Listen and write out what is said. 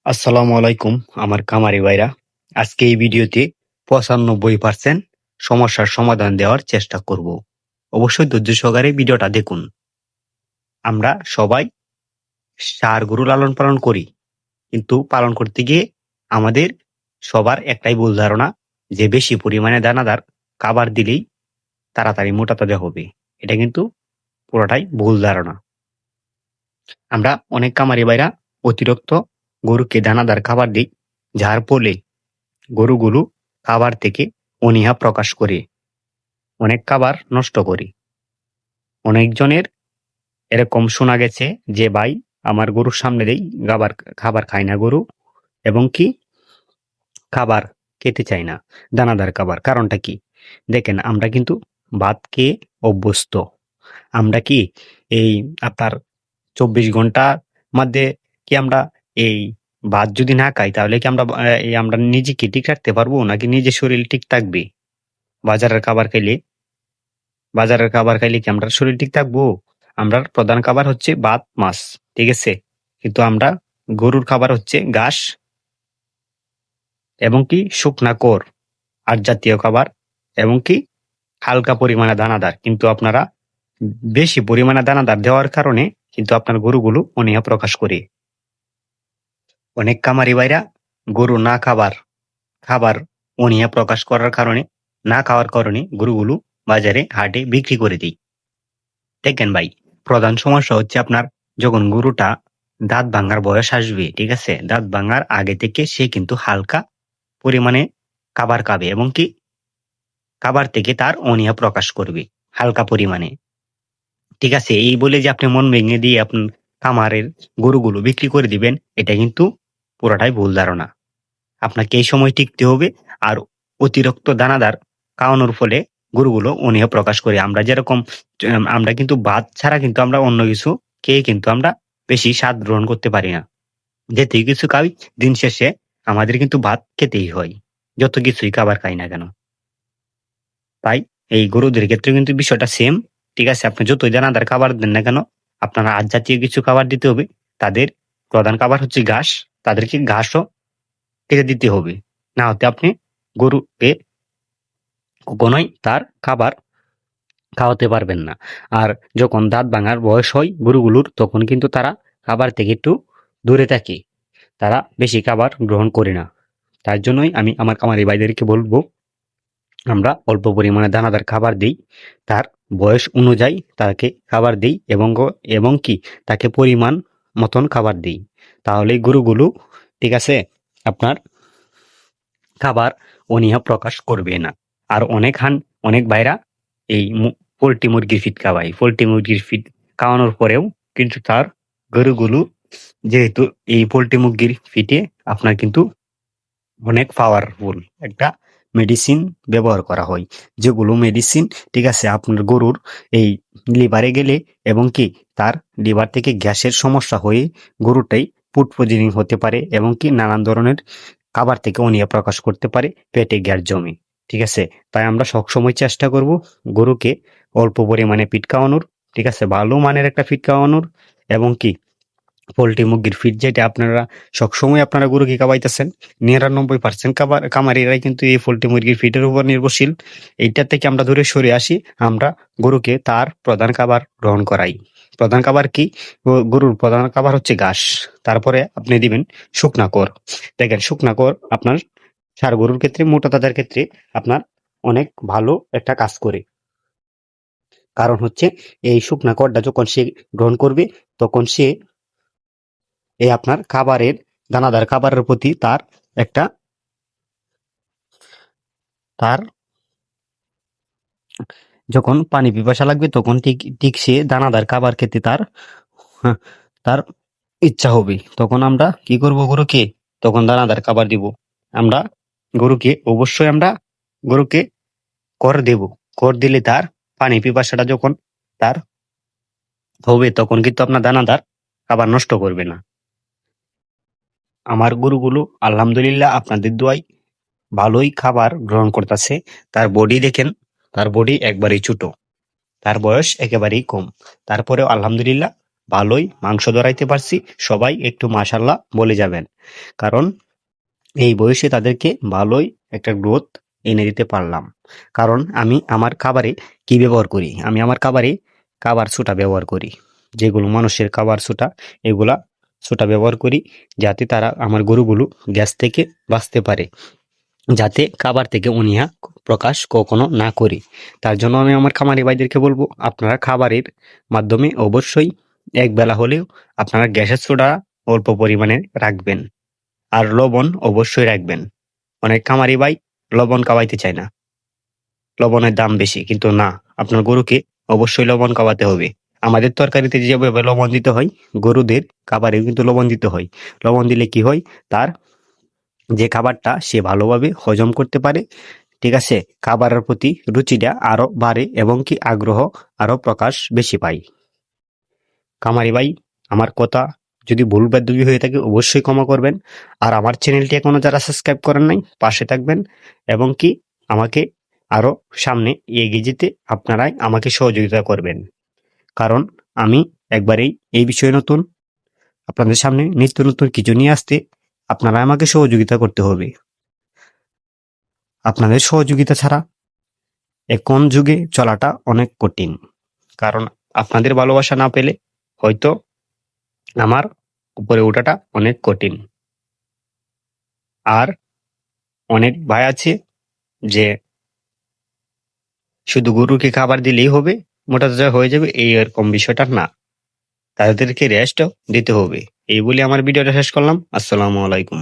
আসসালামু আলাইকুম আমার কামারি ভাইরা। আজকে এই ভিডিওতে ৯৫% সমস্যার সমাধান দেওয়ার চেষ্টা করব। অবশ্যই ধৈর্য সহকারে ভিডিওটা দেখুন। আমরা সবাই ষাঁড় গরু লালন পালন করি। কিন্তু পালন করতে গিয়ে আমাদের সবার একটাই ভুল ধারণা যে বেশি পরিমাণে দানাদার খাবার দিলেই তাড়াতাড়ি মোটা তাজা হবে। এটা কিন্তু পুরোটাই ভুল ধারণা। আমরা অনেক কামারি ভাইরা অতিরিক্ত গরুকে দানাদার খাবার দিই, যার ফলে গরুগুলো খাবার থেকে অনীহা প্রকাশ করে অনেক খাবার নষ্ট করে। অনেকজনের এরকম শোনা গেছে যে ভাই আমার গরুর সামনে দেই খাবার খাবার খায় না গরু, এবং কি খাবার খেতে চায় না, দানাদার খাবার। কারণটা কি? দেখেন, আমরা কিন্তু ভাত খেয়ে অভ্যস্ত। আমরা কি এই আপনার ২৪ ঘন্টার মধ্যে কি আমরা এই ভাত যদি না খাই তাহলে কি আমরা নিজেকে ঠিক রাখতে পারবো, নাকি নিজের শরীর ঠিক থাকবে? বাজারের খাবার খাইলে বাজারের খাবার খাইলে কি আমরা শরীর ঠিক থাকবো? আমরার প্রধান খাবার হচ্ছে ভাত, মাছ। ঠিক আছে? কিন্তু গরুর খাবার হচ্ছে ঘাস এবং কি শুকনা খড়, আট জাতীয় খাবার, এবং কি হালকা পরিমাণে দানাদার। কিন্তু আপনারা বেশি পরিমাণে দানাদার দেওয়ার কারণে কিন্তু আপনার গরুগুলো অনীহা প্রকাশ করে। অনেক কামারি ভাইরা গরু না খাবার অনীহা প্রকাশ করার কারণে, না খাওয়ার কারণে গরুগুলো বাজারে হাটে বিক্রি করে দেয়। দেখেন ভাই, প্রধান সমস্যা হচ্ছে আপনার যখন গরুটা দাঁত ভাঙার বয়স আসবে, ঠিক আছে? দাঁত ভাঙার আগে থেকে সে কিন্তু হালকা পরিমাণে খাবার খাবে এবং কি খাবার থেকে তার অনীহা প্রকাশ করবে হালকা পরিমাণে। ঠিক আছে? এই বলে যে আপনি মন ভেঙে দিয়ে আপনার খামারের গরুগুলো বিক্রি করে দিবেন, এটা কিন্তু পুরোটাই ভুল ধারণা। আপনাকে এই সময় টিকতে হবে। আর অতিরিক্ত দানাদার খাওয়ানোর ফলে গরুগুলো অনীহা প্রকাশ করে। আমরা কিন্তু ভাত ছাড়া কিন্তু আমরা অন্য কিছু খেয়ে কিন্তু আমরা বেশি স্বাদ গ্রহণ করতে পারি না। যেতেই কিছু খাই, দিন শেষে আমাদের কিন্তু ভাত খেতেই হয়, যত কিছুই খাবার খাই না কেন। তাই এই গরুদের ক্ষেত্রে কিন্তু বিষয়টা সেম। ঠিক আছে? আপনি যতই দানাদার খাবার দেন না কেন, আপনারা আঁশ জাতীয় কিছু খাবার দিতে হবে। তাদের প্রধান খাবার হচ্ছে ঘাস। তাদেরকে ঘাসও কেটে দিতে হবে। না হতে আপনি গরুকে কখনোই তার খাবার খাওয়াতে পারবেন না। আর যখন দাঁত ভাঙার বয়স হয় গরুগুলোর, তখন কিন্তু তারা খাবার থেকে একটু দূরে থাকে। তারা বেশি খাবার গ্রহণ করে না। তার জন্যই আমি আমার খামারি ভাইদেরকে বলবো, আমরা অল্প পরিমাণে দানাদার খাবার দেই। তার বয়স অনুযায়ী তাকে খাবার দেই, এবং কি তাকে পরিমাণ মতন খাবার দেই। তাহলেই গরুগুলো, ঠিক আছে, আপনার খাবার অনীহা প্রকাশ করবে না। আর অনেক ভাইরা এই পোল্ট্রি মুরগির ফিড খাওয়ায়। পোল্ট্রি মুরগির ফিড খাওয়ানোর পরেও কিন্তু তার গরুগুলো, যেহেতু এই পোল্ট্রি মুরগির ফিডে আপনার কিন্তু অনেক পাওয়ারফুল একটা মেডিসিন ব্যবহার করা হয়। যেগুলো মেডিসিন, ঠিক আছে, আপনার গরুর এই লিভারে গেলে এবং কি তার লিভার থেকে গ্যাসের সমস্যা হয়ে গরুটাই ফুড পয়জনিং হতে পারে, এবং কি নানান ধরনের খাবার থেকে অনীহা প্রকাশ করতে পারে, পেটে গ্যাস জমে। ঠিক আছে? তাই আমরা সবসময় চেষ্টা করব গরুকে অল্প পরিমাণে ফিড খাওয়ানোর, ঠিক আছে, ভালো মানের একটা ফিড খাওয়ানোর, এবং কি পোল্ট্রি মুরগির ফিড যেটা সবসময় আপনারা গরুকে খাওয়াইতেছেন। ৯৯% খামারিরাই কিন্তু এই পোল্ট্রি মুরগির ফিডের উপর নির্ভরশীল। এইটা থেকে আমরা দূরে সরে আসি। আমরা গরুকে তার প্রধান খাবার গ্রহণ করাই। প্রধান খাবার কি? গরুর প্রধান খাবার হচ্ছে ঘাস। তারপরে আপনি দিবেন শুকনা খড়। দেখেন, শুকনা খড় আপনার ষাঁড় গরুর ক্ষেত্রে, মোটা তাজার ক্ষেত্রে আপনার অনেক ভালো একটা কাজ করে। কারণ হচ্ছে এই শুকনা খড়টা যখন সে গ্রহণ করবে, তখন সে এই আপনার দানাদার খাবারের প্রতি একটা তার যখন পানি পিপাসা লাগবে, তখন ঠিক ঠিক সে দানাদার খাবার খেতে হ্যাঁ, তার ইচ্ছা হবে। তখন আমরা কি করব? তখন দানাদার খাবার দিব। আমরা অবশ্যই আমরা গরুকে কর দেব। কর দিলে তার পানি পিপাসাটা যখন তার হবে, তখন কিন্তু আপনার দানাদার খাবার নষ্ট করবে না। আমার গরুগুলো আলহামদুলিল্লাহ আপনাদের দোয়ায় ভালোই খাবার গ্রহণ করতেছে। তার বডি দেখেন, তার বডি একবারেই ছোট, তার বয়স একেবারেই কম। তারপরেও আলহামদুলিল্লাহ ভালোই মাংস ধরাইতে পারছি, সবাই একটু মাশাল্লাহ বলে যাবেন। কারণ এই বয়সে তাদেরকে ভালোই একটা গ্রোথ এনে দিতে পারলাম। কারণ আমি আমার খাবারে কি ব্যবহার করি? আমি আমার খাবারে খাবার সোঁটা ব্যবহার করি। যেগুলো মানুষের খাবার সোঁটা, এগুলা সোঁটা ব্যবহার করি, যাতে তারা আমার গরুগুলো গ্যাস থেকে বাঁচতে পারে। যাতে খাবার থেকে অনীহা প্রকাশ কখনো না করি। তার জন্য আমি আমার খামারি ভাইদেরকে বলবো, আপনারা খাবারের মাধ্যমে অবশ্যই একবেলা হলেও আপনারা গ্যাসের সোঁটা অল্প পরিমাণে রাখবেন। আর লবণ অবশ্যই রাখবেন। অনেক খামারি ভাই লবণ খাওয়াইতে চায় না। লবণের দাম বেশি। কিন্তু না, আপনার গরুকে অবশ্যই লবণ খাওয়াতে হবে। আমাদের তরকারিতে যেভাবে লবণ দিতে হয়, গরুদের খাবারেও কিন্তু লবণ দিতে হয়। লবণ দিলে কি হয়? তার যে খাবারটা সে ভালোভাবে হজম করতে পারে। ঠিক আছে? খাবারের প্রতি রুচিটা আরো বাড়ে এবং কি আগ্রহ আরো প্রকাশ বেশি পায়। খামারি ভাই, আমার কথা যদি ভুল ব্যাধি হয়ে থাকে অবশ্যই ক্ষমা করবেন। আর আমার চ্যানেলটি এখনো যারা সাবস্ক্রাইব করেন নাই, পাশে থাকবেন এবং কি আমাকে আরো সামনে এগিয়ে যেতে আপনারাই আমাকে সহযোগিতা করবেন। কারণ আমি একবারেই এই বিষয়ে নতুন, আপনাদের সামনে নিত্য নতুন কিছু নিয়ে আসতে আপনারা আমাকে সহযোগিতা করতে হবে। আপনাদের সহযোগিতা ছাড়া এখন যুগে চলাটা অনেক কঠিন। কারণ আপনাদের ভালোবাসা না পেলে হয়তো আমার উপরে ওঠাটা অনেক কঠিন। আর অনেক ভাই আছে যে শুধু গরুকে খাবার দিলেই হবে, মোটা তাজা হয়ে যাবে, এই এরকম বিষয়টা না। তাদেরকে রেস্টও দিতে হবে। এই বলে আমার ভিডিওটা শেষ করলাম। আসসালামু আলাইকুম।